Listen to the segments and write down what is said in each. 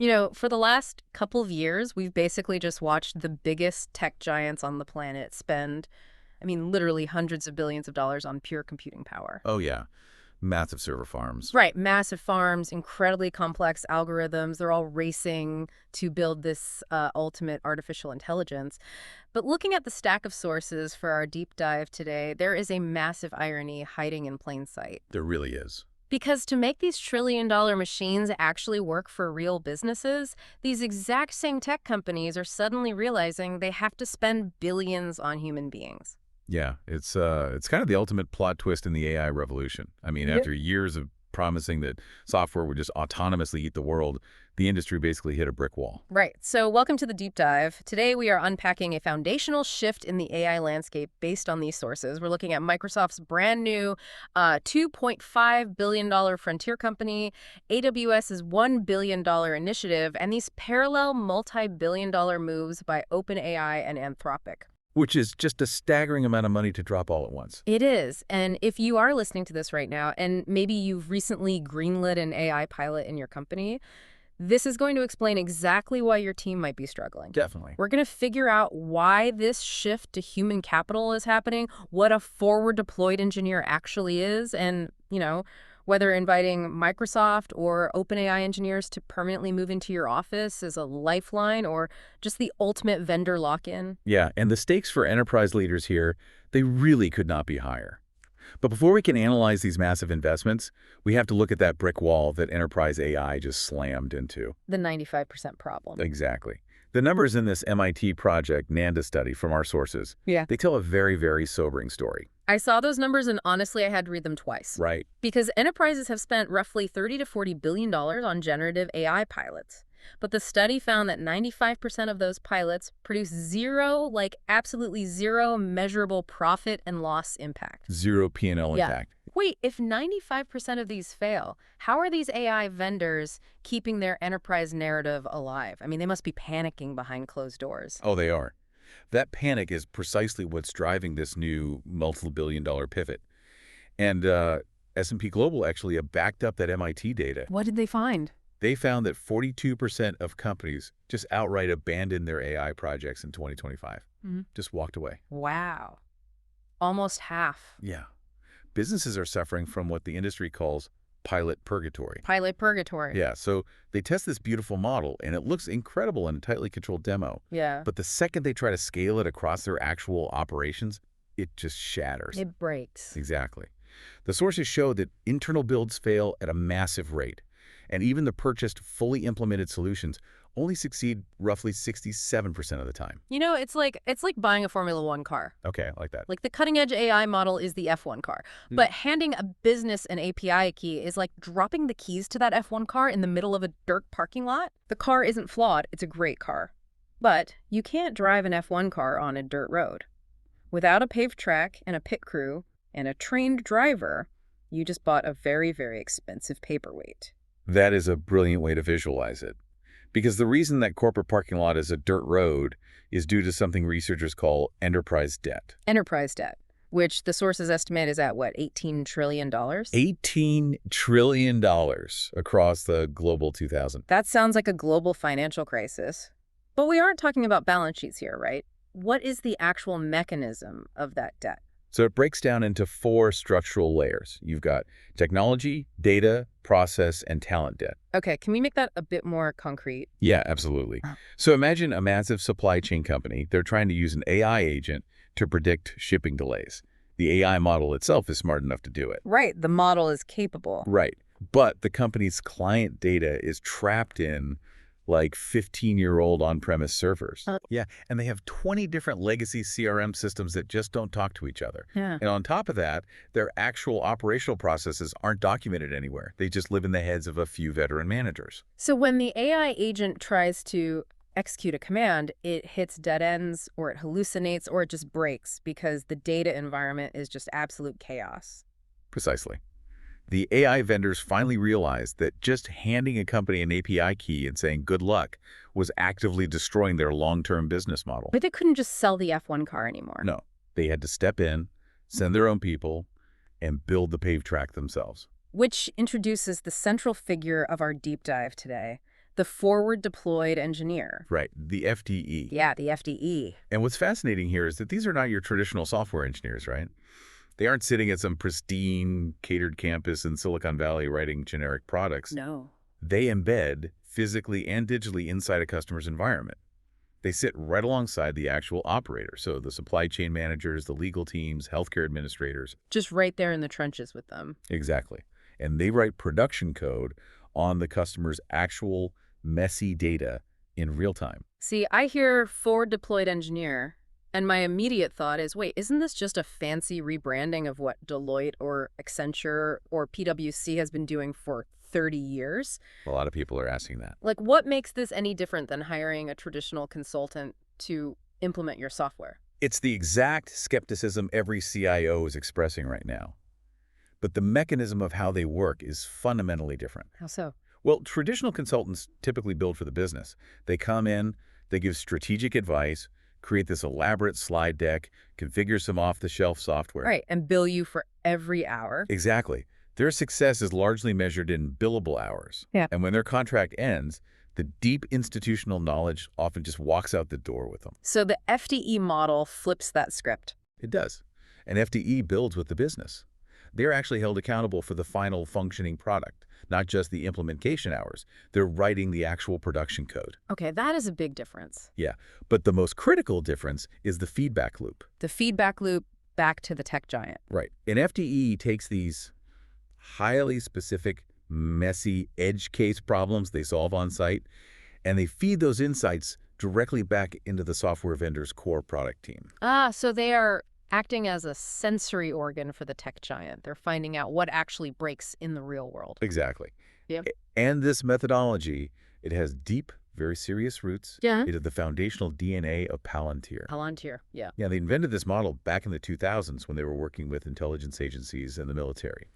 For the last couple of years, we've basically just watched the biggest tech giants on the planet spend, literally hundreds of billions of dollars on pure computing power. Oh, yeah. Massive server farms. Right. Massive farms, incredibly complex algorithms. They're all racing to build this ultimate artificial intelligence. But looking at the stack of sources for our deep dive today, there is a massive irony hiding in plain sight. There really is. Because to make these trillion-dollar machines actually work for real businesses, these exact same tech companies are suddenly realizing they have to spend billions on human beings. Yeah, it's kind of the ultimate plot twist in the AI revolution. After years of promising that software would just autonomously eat the world, the industry basically hit a brick wall. Right. So welcome to the deep dive. Today we are unpacking a foundational shift in the AI landscape based on these sources. We're looking at Microsoft's brand new $2.5 billion Frontier Company, AWS's $1 billion initiative, and these parallel multi-billion-dollar moves by OpenAI and Anthropic. Which is just a staggering amount of money to drop all at once. It is. And if you are listening to this right now, and maybe you've recently greenlit an AI pilot in your company, this is going to explain exactly why your team might be struggling. Definitely. We're going to figure out why this shift to human capital is happening, what a forward-deployed engineer actually is, and, whether inviting Microsoft or OpenAI engineers to permanently move into your office is a lifeline or just the ultimate vendor lock-in. Yeah, and the stakes for enterprise leaders here, they really could not be higher. But before we can analyze these massive investments, we have to look at that brick wall that enterprise AI just slammed into. The 95% problem. Exactly. The numbers in this MIT project NANDA study from our sources, they tell a very, very sobering story. I saw those numbers and honestly I had to read them twice. Right. Because enterprises have spent roughly $30 to $40 billion on generative AI pilots. But the study found that 95% of those pilots produce zero, absolutely zero measurable profit and loss impact. Zero P&L impact. Wait, if 95% of these fail, how are these AI vendors keeping their enterprise narrative alive? They must be panicking behind closed doors. Oh, they are. That panic is precisely what's driving this new multi-billion-dollar pivot. And S&P Global actually backed up that MIT data. What did they find? They found that 42% of companies just outright abandoned their AI projects in 2025. Just walked away. Wow. Almost half. Yeah. Businesses are suffering from what the industry calls pilot purgatory. Pilot purgatory. Yeah, so they test this beautiful model, and it looks incredible in a tightly controlled demo. Yeah. But the second they try to scale it across their actual operations, it just shatters. It breaks. Exactly. The sources show that internal builds fail at a massive rate, and even the purchased, fully implemented solutions only succeed roughly 67% of the time. It's like buying a Formula One car. Okay, I like that. Like the cutting-edge AI model is the F1 car. But handing a business an API key is like dropping the keys to that F1 car in the middle of a dirt parking lot. The car isn't flawed. It's a great car. But you can't drive an F1 car on a dirt road. Without a paved track and a pit crew and a trained driver, you just bought a very, very expensive paperweight. That is a brilliant way to visualize it. Because the reason that corporate parking lot is a dirt road is due to something researchers call enterprise debt. Enterprise debt, which the sources estimate is at, $18 trillion? $18 trillion across the global 2000. That sounds like a global financial crisis. But we aren't talking about balance sheets here, right? What is the actual mechanism of that debt? So it breaks down into 4 structural layers. You've got technology, data, process, and talent debt. Okay, can we make that a bit more concrete? Yeah, absolutely. So imagine a massive supply chain company. They're trying to use an AI agent to predict shipping delays. The AI model itself is smart enough to do it. Right, the model is capable. Right. But the company's client data is trapped in 15-year-old on-premise servers. Yeah, and they have 20 different legacy CRM systems that just don't talk to each other. Yeah. And on top of that, their actual operational processes aren't documented anywhere. They just live in the heads of a few veteran managers. So when the AI agent tries to execute a command, it hits dead ends, or it hallucinates, or it just breaks because the data environment is just absolute chaos. Precisely. The AI vendors finally realized that just handing a company an API key and saying good luck was actively destroying their long-term business model. But they couldn't just sell the F1 car anymore. No, they had to step in, send their own people, and build the paved track themselves. Which introduces the central figure of our deep dive today, the The forward deployed engineer. Right, the FDE. Yeah, the FDE. And what's fascinating here is that these are not your traditional software engineers, right? They aren't sitting at some pristine, catered campus in Silicon Valley writing generic products. No. They embed physically and digitally inside a customer's environment. They sit right alongside the actual operator, so the supply chain managers, the legal teams, healthcare administrators. Just right there in the trenches with them. Exactly. And they write production code on the customer's actual messy data in real time. See, I hear forward deployed engineer, and my immediate thought is, wait, isn't this just a fancy rebranding of what Deloitte or Accenture or PwC has been doing for 30 years? A lot of people are asking that. Like, what makes this any different than hiring a traditional consultant to implement your software? It's the exact skepticism every CIO is expressing right now. But the mechanism of how they work is fundamentally different. How so? Well, traditional consultants typically build for the business. They come in, they give strategic advice, create this elaborate slide deck, configure some off-the-shelf software. Right, and bill you for every hour. Exactly. Their success is largely measured in billable hours. Yeah. And when their contract ends, the deep institutional knowledge often just walks out the door with them. So the FDE model flips that script. It does. And FDE builds with the business. They're actually held accountable for the final functioning product, not just the implementation hours. They're writing the actual production code. Okay, that is a big difference. Yeah, but the most critical difference is the feedback loop. The feedback loop back to the tech giant. Right. And FDE takes these highly specific, messy edge case problems they solve on site, and they feed those insights directly back into the software vendor's core product team. So they are acting as a sensory organ for the tech giant. They're finding out what actually breaks in the real world. Exactly. Yeah. And this methodology, it has deep, very serious roots. Yeah. It is the foundational DNA of Palantir. Palantir, yeah. Yeah, they invented this model back in the 2000s when they were working with intelligence agencies and the military.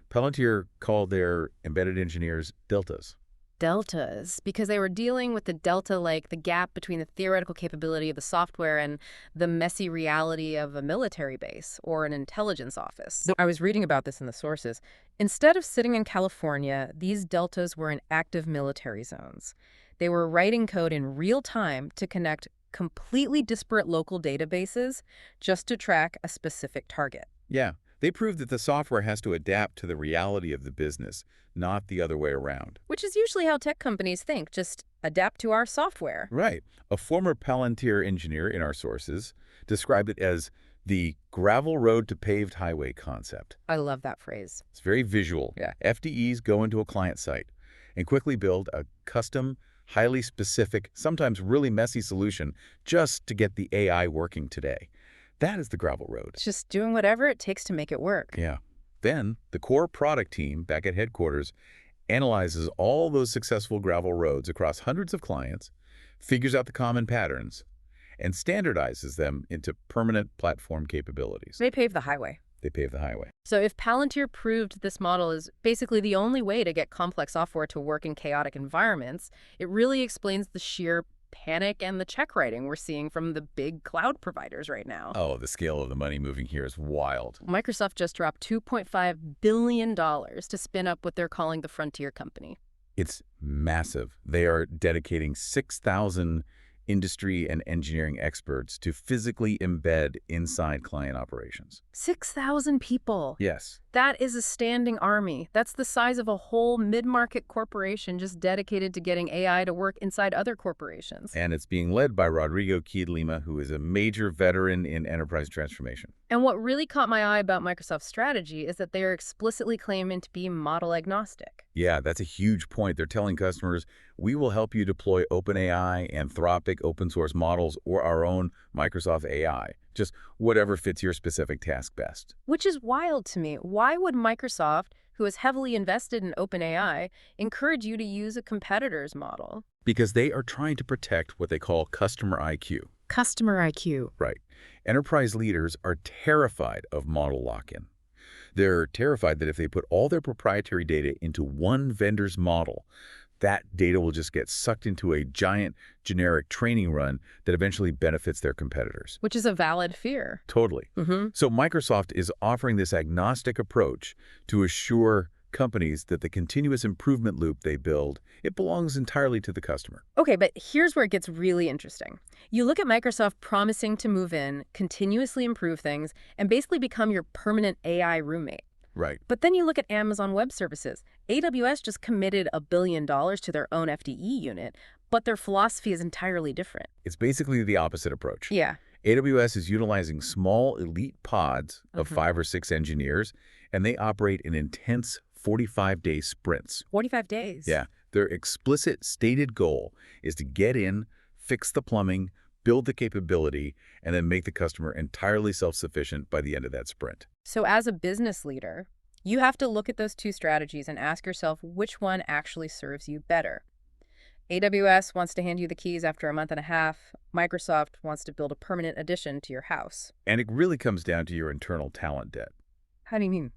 Palantir called their embedded engineers deltas. Deltas, because they were dealing with the delta, like the gap between the theoretical capability of the software and the messy reality of a military base or an intelligence office. I was reading about this in the sources. Instead of sitting in California, these deltas were in active military zones. They were writing code in real time to connect completely disparate local databases just to track a specific target. Yeah, they proved that the software has to adapt to the reality of the business, not the other way around. Which is usually how tech companies think, just adapt to our software. Right. A former Palantir engineer in our sources described it as the gravel road to paved highway concept. I love that phrase. It's very visual. Yeah. FDEs go into a client site and quickly build a custom, highly specific, sometimes really messy solution just to get the AI working today. That is the gravel road. It's just doing whatever it takes to make it work. Yeah. Then the core product team back at headquarters analyzes all those successful gravel roads across hundreds of clients, figures out the common patterns, and standardizes them into permanent platform capabilities. They pave the highway. They pave the highway. So if Palantir proved this model is basically the only way to get complex software to work in chaotic environments, it really explains the sheer panic and the check writing we're seeing from the big cloud providers right now. Oh, the scale of the money moving here is wild. Microsoft just dropped $2.5 billion to spin up what they're calling the Frontier Company. It's massive. They are dedicating 6,000 industry and engineering experts to physically embed inside client operations. 6,000 people. Yes. That is a standing army. That's the size of a whole mid-market corporation just dedicated to getting AI to work inside other corporations. And it's being led by Rodrigo Kiedlima, who is a major veteran in enterprise transformation. And what really caught my eye about Microsoft's strategy is that they are explicitly claiming to be model agnostic. Yeah, that's a huge point. They're telling customers, we will help you deploy OpenAI, Anthropic, open source models, or our own Microsoft AI. Just whatever fits your specific task best. Which is wild to me. Why would Microsoft, who is heavily invested in OpenAI, encourage you to use a competitor's model? Because they are trying to protect what they call customer IQ. Customer IQ. Right. Enterprise leaders are terrified of model lock-in. They're terrified that if they put all their proprietary data into one vendor's model, that data will just get sucked into a giant generic training run that eventually benefits their competitors. Which is a valid fear. Totally. So Microsoft is offering this agnostic approach to assure companies that the continuous improvement loop they build, it belongs entirely to the customer. Okay, but here's where it gets really interesting. You look at Microsoft promising to move in, continuously improve things, and basically become your permanent AI roommate. Right. But then you look at Amazon Web Services. AWS just committed $1 billion to their own FDE unit, but their philosophy is entirely different. It's basically the opposite approach. Yeah. AWS is utilizing small elite pods of Mhm. 5 or 6 engineers, and they operate in intense 45-day sprints. 45 days. Yeah. Their explicit stated goal is to get in, fix the plumbing, build the capability, and then make the customer entirely self-sufficient by the end of that sprint. So as a business leader, you have to look at those two strategies and ask yourself which one actually serves you better. AWS wants to hand you the keys after a month and a half. Microsoft wants to build a permanent addition to your house. And it really comes down to your internal talent debt. How do you mean?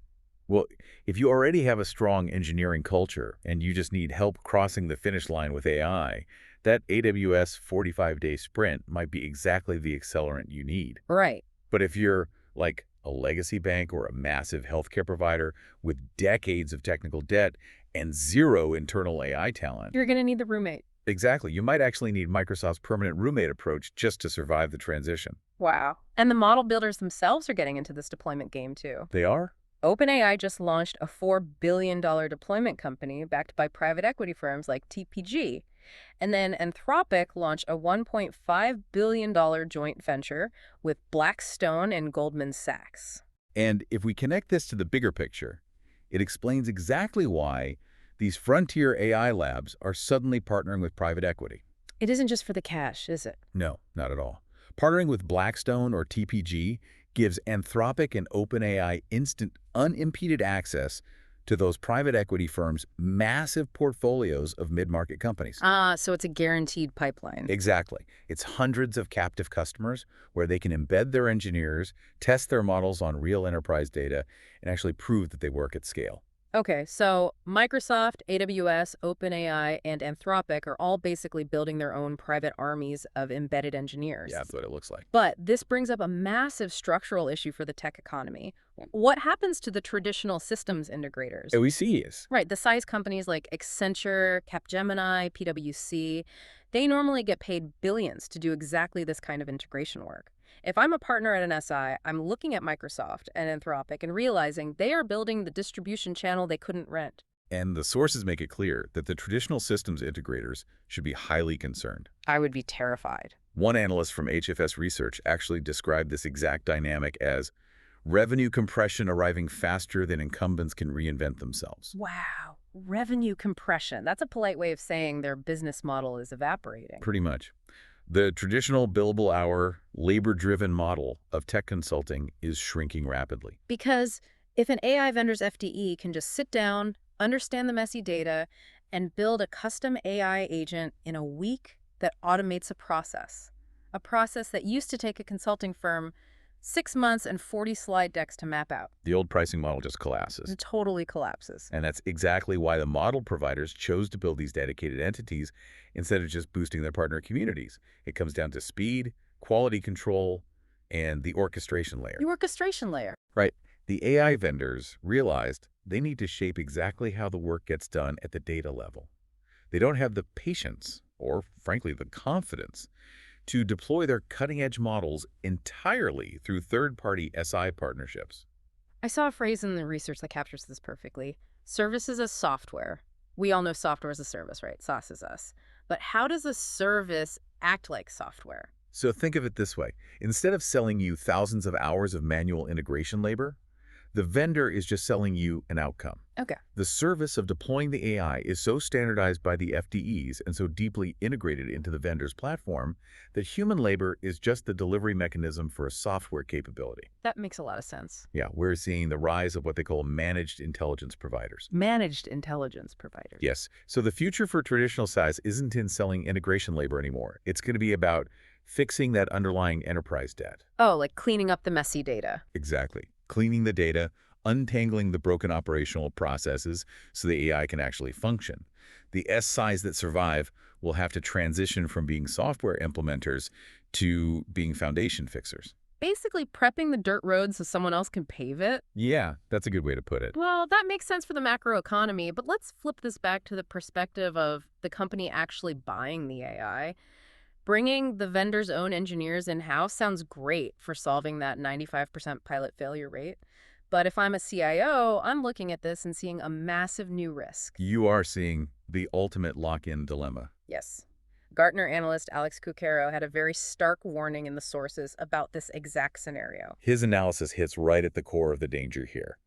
Well, if you already have a strong engineering culture and you just need help crossing the finish line with AI, that AWS 45-day sprint might be exactly the accelerant you need. Right. But if you're like a legacy bank or a massive healthcare provider with decades of technical debt and zero internal AI talent, You're going to need the roommate. exactly, you might actually need Microsoft's permanent roommate approach just to survive the transition. Wow. And the model builders themselves are getting into this deployment game too. They are? OpenAI just launched a $4 billion deployment company backed by private equity firms like TPG. And then Anthropic launched a $1.5 billion joint venture with Blackstone and Goldman Sachs. And if we connect this to the bigger picture, it explains exactly why these frontier AI labs are suddenly partnering with private equity. It isn't just for the cash, is it? No, not at all. Partnering with Blackstone or TPG gives Anthropic and OpenAI instant, unimpeded access to those private equity firms' massive portfolios of mid-market companies. So it's a guaranteed pipeline. Exactly. It's hundreds of captive customers where they can embed their engineers, test their models on real enterprise data, and actually prove that they work at scale. Okay, so Microsoft, AWS, OpenAI, and Anthropic are all basically building their own private armies of embedded engineers. Yeah, that's what it looks like. But this brings up a massive structural issue for the tech economy. What happens to the traditional systems integrators? OECs. Right, the size companies like Accenture, Capgemini, PwC, they normally get paid billions to do exactly this kind of integration work. If I'm a partner at an SI, I'm looking at Microsoft and Anthropic and realizing they are building the distribution channel they couldn't rent. And the sources make it clear that the traditional systems integrators should be highly concerned. I would be terrified. One analyst from HFS Research actually described this exact dynamic as revenue compression arriving faster than incumbents can reinvent themselves. Wow, revenue compression. That's a polite way of saying their business model is evaporating. Pretty much. The traditional billable hour, labor-driven model of tech consulting is shrinking rapidly. Because if an AI vendor's FDE can just sit down, understand the messy data, and build a custom AI agent in a week that automates a process that used to take a consulting firm 6 months and 40 slide decks to map out. The old pricing model just collapses. It totally collapses. And that's exactly why the model providers chose to build these dedicated entities instead of just boosting their partner communities. It comes down to speed, quality control, and the orchestration layer. The orchestration layer. Right. The AI vendors realized they need to shape exactly how the work gets done at the data level. They don't have the patience, or frankly, the confidence, to deploy their cutting-edge models entirely through third-party SI partnerships. I saw a phrase in the research that captures this perfectly. Services as software. We all know software as a service, right? SaaS is us. But how does a service act like software? So think of it this way. Instead of selling you thousands of hours of manual integration labor, the vendor is just selling you an outcome. Okay. The service of deploying the AI is so standardized by the FDEs and so deeply integrated into the vendor's platform that human labor is just the delivery mechanism for a software capability. That makes a lot of sense. Yeah, we're seeing the rise of what they call managed intelligence providers. Managed intelligence providers. Yes. So the future for traditional SaaS isn't in selling integration labor anymore. It's going to be about fixing that underlying enterprise debt. Oh, like cleaning up the messy data. Exactly. Cleaning the data, untangling the broken operational processes so the AI can actually function. The SIs that survive will have to transition from being software implementers to being foundation fixers. basically prepping the dirt road so someone else can pave it. Yeah, that's a good way to put it. Well, that makes sense for the macro economy, but let's flip this back to the perspective of the company actually buying the AI. Bringing the vendor's own engineers in-house sounds great for solving that 95% pilot failure rate. But if I'm a CIO, I'm looking at this and seeing a massive new risk. You are seeing the ultimate lock-in dilemma. Yes. Gartner analyst Alex Cucaro had a very stark warning in the sources about this exact scenario. His analysis hits right at the core of the danger here.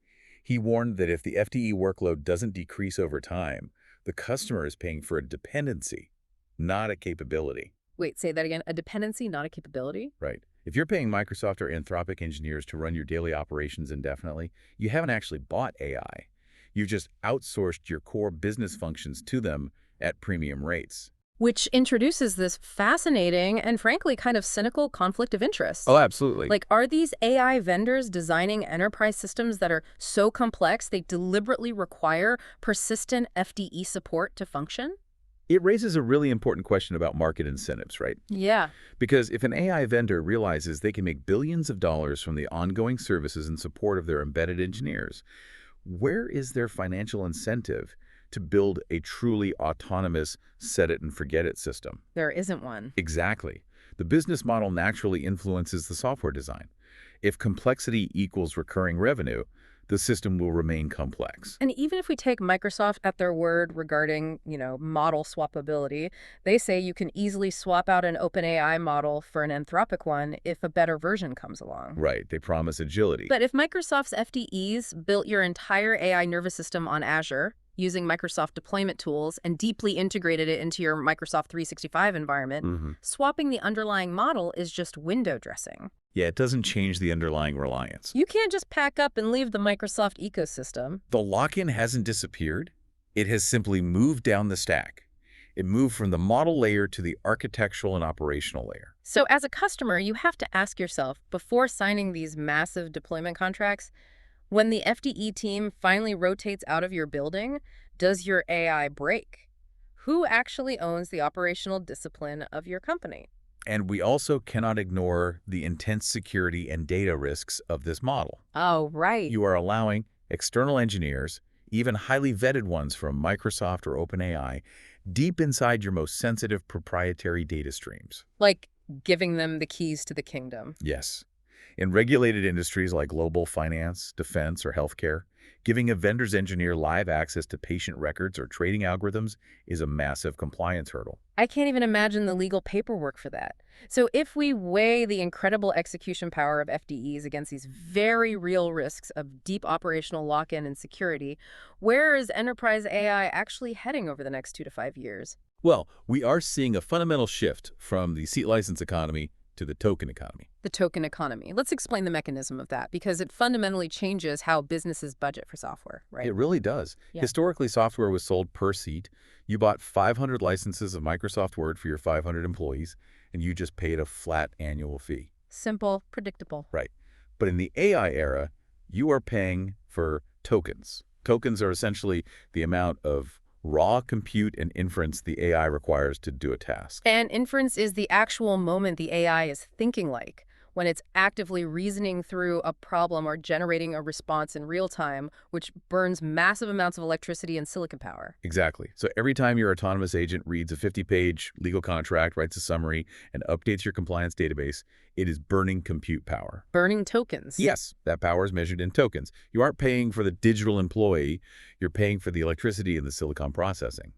He warned that if the FDE workload doesn't decrease over time, the customer is paying for a dependency, not a capability. Wait, say that again. A dependency, not a capability? Right. If you're paying Microsoft or Anthropic engineers to run your daily operations indefinitely, you haven't actually bought AI. You've just outsourced your core business functions to them at premium rates. Which introduces this fascinating and frankly kind of cynical conflict of interest. Oh, absolutely. Like, are these AI vendors designing enterprise systems that are so complex they deliberately require persistent FDE support to function? It raises a really important question about market incentives, right? Yeah. Because if an AI vendor realizes they can make billions of dollars from the ongoing services and support of their embedded engineers, where is their financial incentive to build a truly autonomous set-it-and-forget-it system? There isn't one. Exactly. The business model naturally influences the software design. If complexity equals recurring revenue, the system will remain complex. And even if we take Microsoft at their word regarding, model swappability, they say you can easily swap out an OpenAI model for an Anthropic one if a better version comes along. Right, they promise agility. But if Microsoft's FDEs built your entire AI nervous system on Azure, using Microsoft deployment tools and deeply integrated it into your Microsoft 365 environment, swapping the underlying model is just window dressing. Yeah, it doesn't change the underlying reliance. You can't just pack up and leave the Microsoft ecosystem. The lock-in hasn't disappeared. It has simply moved down the stack. It moved from the model layer to the architectural and operational layer. So as a customer, you have to ask yourself, before signing these massive deployment contracts, when the FDE team finally rotates out of your building, does your AI break? Who actually owns the operational discipline of your company? And we also cannot ignore the intense security and data risks of this model. Oh, right. You are allowing external engineers, even highly vetted ones from Microsoft or OpenAI, deep inside your most sensitive proprietary data streams. Like giving them the keys to the kingdom. Yes. In regulated industries like global finance, defense, or healthcare, giving a vendor's engineer live access to patient records or trading algorithms is a massive compliance hurdle. I can't even imagine the legal paperwork for that. So if we weigh the incredible execution power of FDEs against these very real risks of deep operational lock-in and security, where is enterprise AI actually heading over the next 2 to 5 years? Well, we are seeing a fundamental shift from the seat license economy to the token economy. The token economy. Let's explain the mechanism of that, because it fundamentally changes how businesses budget for software, right? It really does. Yeah. Historically, software was sold per seat. You bought 500 licenses of Microsoft Word for your 500 employees, and you just paid a flat annual fee. Simple, predictable. Right. But in the AI era, you are paying for tokens. Tokens are essentially the amount of raw compute and inference the AI requires to do a task. And inference is the actual moment the AI is thinking like, when it's actively reasoning through a problem or generating a response in real time, which burns massive amounts of electricity and silicon power. Exactly. So every time your autonomous agent reads a 50-page legal contract, writes a summary, and updates your compliance database, it is burning compute power. Burning tokens. Yes, that power is measured in tokens. You aren't paying for the digital employee, you're paying for the electricity and the silicon processing.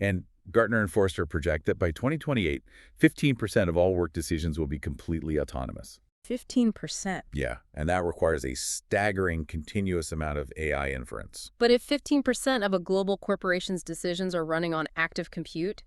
And Gartner and Forrester project that by 2028, 15% of all work decisions will be completely autonomous. 15%. Yeah, and that requires a staggering continuous amount of AI inference. But if 15% of a global corporation's decisions are running on active compute,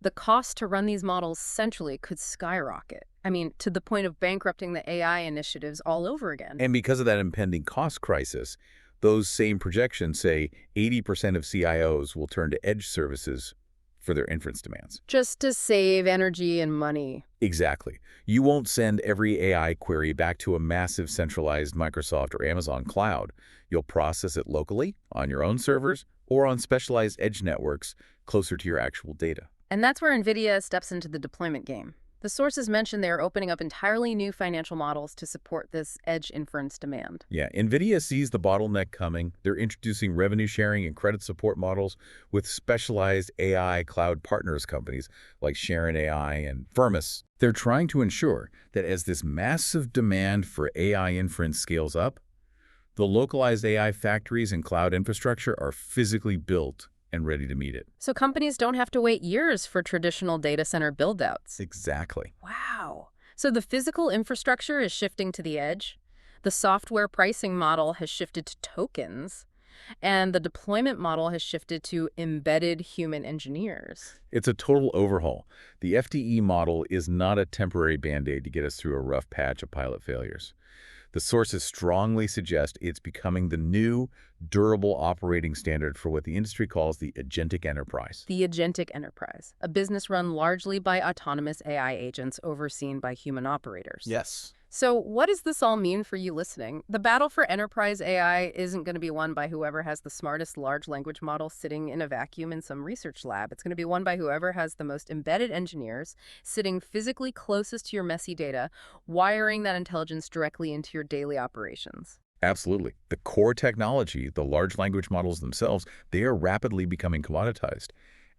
the cost to run these models centrally could skyrocket. I mean, to the point of bankrupting the AI initiatives all over again. And because of that impending cost crisis, those same projections say 80% of CIOs will turn to edge services for their inference demands. Just to save energy and money. Exactly. You won't send every AI query back to a massive centralized Microsoft or Amazon cloud. You'll process it locally, on your own servers, or on specialized edge networks closer to your actual data. And that's where NVIDIA steps into the deployment game. The sources mentioned they are opening up entirely new financial models to support this edge inference demand. Yeah, NVIDIA sees the bottleneck coming. They're introducing revenue sharing and credit support models with specialized AI cloud partners companies like Sharon AI and Firmus. They're trying to ensure that as this massive demand for AI inference scales up, the localized AI factories and cloud infrastructure are physically built and ready to meet it. So companies don't have to wait years for traditional data center build-outs. Exactly. Wow. So the physical infrastructure is shifting to the edge, the software pricing model has shifted to tokens, and the deployment model has shifted to embedded human engineers. It's a total overhaul. The FDE model is not a temporary Band-Aid to get us through a rough patch of pilot failures. The sources strongly suggest it's becoming the new, durable operating standard for what the industry calls the agentic enterprise. The agentic enterprise, a business run largely by autonomous AI agents overseen by human operators. Yes. So what does this all mean for you listening? The battle for enterprise AI isn't going to be won by whoever has the smartest large language model sitting in a vacuum in some research lab. It's going to be won by whoever has the most embedded engineers sitting physically closest to your messy data, wiring that intelligence directly into your daily operations. Absolutely. The core technology, the large language models themselves, they are rapidly becoming commoditized.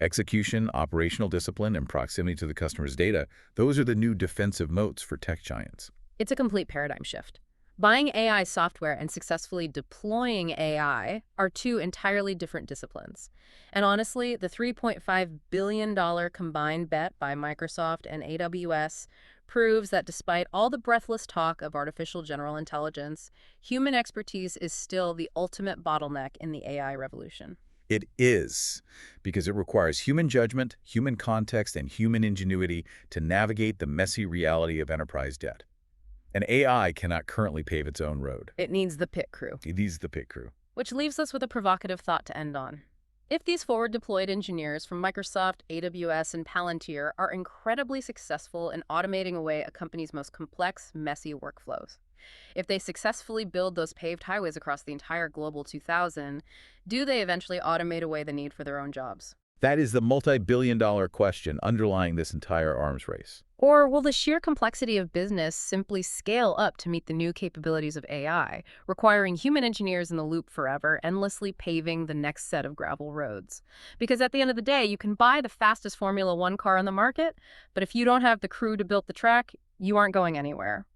Execution, operational discipline, and proximity to the customer's data, those are the new defensive moats for tech giants. It's a complete paradigm shift. Buying AI software and successfully deploying AI are two entirely different disciplines. And honestly, the $3.5 billion combined bet by Microsoft and AWS proves that despite all the breathless talk of artificial general intelligence, human expertise is still the ultimate bottleneck in the AI revolution. It is, because it requires human judgment, human context, and human ingenuity to navigate the messy reality of enterprise debt. And AI cannot currently pave its own road. It needs the pit crew. It needs the pit crew. Which leaves us with a provocative thought to end on. If these forward-deployed engineers from Microsoft, AWS, and Palantir are incredibly successful in automating away a company's most complex, messy workflows, if they successfully build those paved highways across the entire Global 2000, do they eventually automate away the need for their own jobs? That is the multi-billion-dollar question underlying this entire arms race. Or will the sheer complexity of business simply scale up to meet the new capabilities of AI, requiring human engineers in the loop forever, endlessly paving the next set of gravel roads? Because at the end of the day, you can buy the fastest Formula One car on the market, but if you don't have the crew to build the track, you aren't going anywhere.